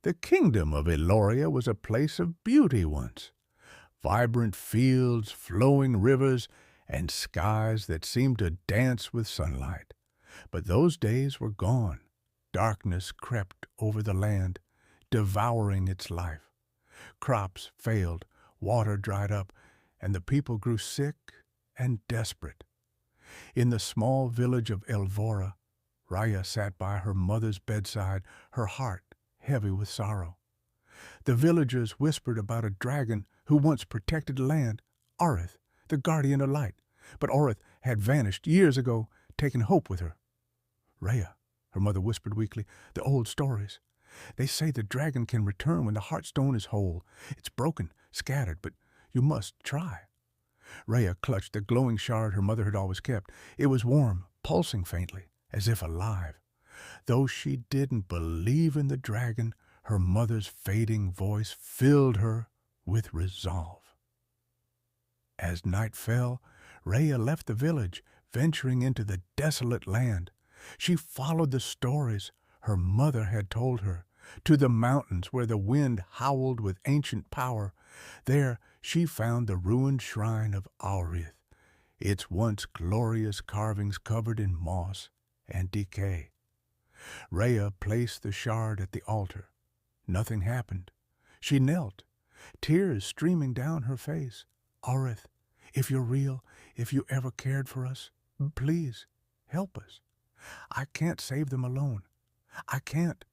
The kingdom of Eloria was a place of beauty once. Vibrant fields, flowing rivers, and skies that seemed to dance with sunlight. But those days were gone. Darkness crept over the land, devouring its life. Crops failed, water dried up, and the people grew sick and desperate. In the small village of Elvora, Raya sat by her mother's bedside, her heart heavy with sorrow. The villagers whispered about a dragon who once protected the land, Aurith, the guardian of light. But Aurith had vanished years ago, taking hope with her. Raya, her mother whispered weakly, the old stories. They say the dragon can return when the heartstone is whole. It's broken, scattered, but you must try. Raya clutched the glowing shard her mother had always kept. It was warm, pulsing faintly, as if alive. Though she didn't believe in the dragon, her mother's fading voice filled her with resolve. As night fell, Raya left the village, venturing into the desolate land. She followed the stories her mother had told her, to the mountains where the wind howled with ancient power. There she found the ruined shrine of Aurith, its once glorious carvings covered in moss and decay. Raya placed the shard at the altar. Nothing happened. She knelt, tears streaming down her face. Aurith, if you're real, if you ever cared for us, please help us. I can't save them alone. I can't.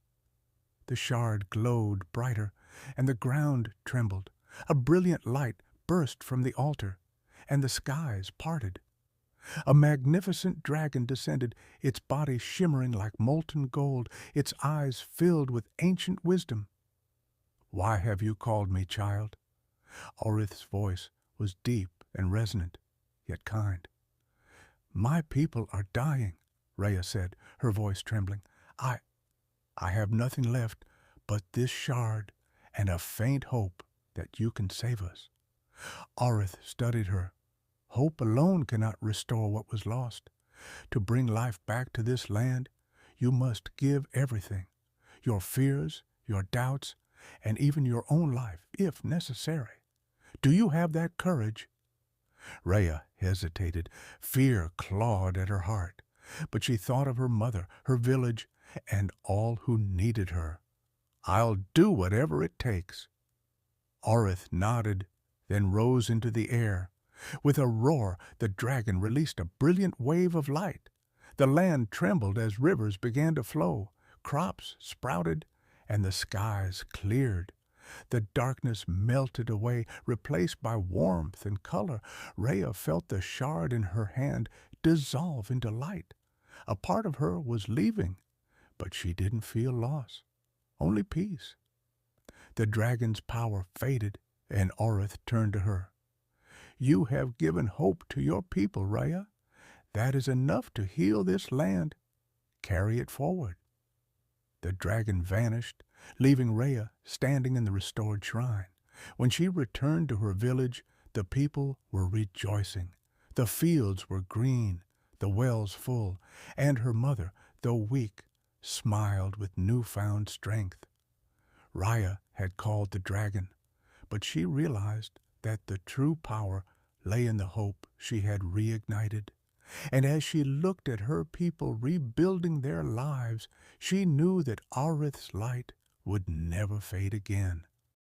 The shard glowed brighter, and the ground trembled. A brilliant light burst from the altar, and the skies parted. A magnificent dragon descended, its body shimmering like molten gold, its eyes filled with ancient wisdom. Why have you called me, child? Aurith's voice was deep and resonant, yet kind. My people are dying, Raya said, her voice trembling. I have nothing left but this shard and a faint hope that you can save us. Aurith studied her. Hope alone cannot restore what was lost. To bring life back to this land, you must give everything, your fears, your doubts, and even your own life, if necessary. Do you have that courage? Raya hesitated. Fear clawed at her heart. But she thought of her mother, her village, and all who needed her. I'll do whatever it takes. Aurith nodded, then rose into the air. With a roar, the dragon released a brilliant wave of light. The land trembled as rivers began to flow. Crops sprouted, and the skies cleared. The darkness melted away, replaced by warmth and color. Raya felt the shard in her hand dissolve into light. A part of her was leaving, but she didn't feel loss, only peace. The dragon's power faded, and Aurith turned to her. You have given hope to your people, Raya. That is enough to heal this land. Carry it forward. The dragon vanished, leaving Raya standing in the restored shrine. When she returned to her village, the people were rejoicing. The fields were green, the wells full, and her mother, though weak, smiled with newfound strength. Raya had called the dragon, but she realized that the true power lay in the hope she had reignited. And as she looked at her people rebuilding their lives, she knew that Aurith's light would never fade again.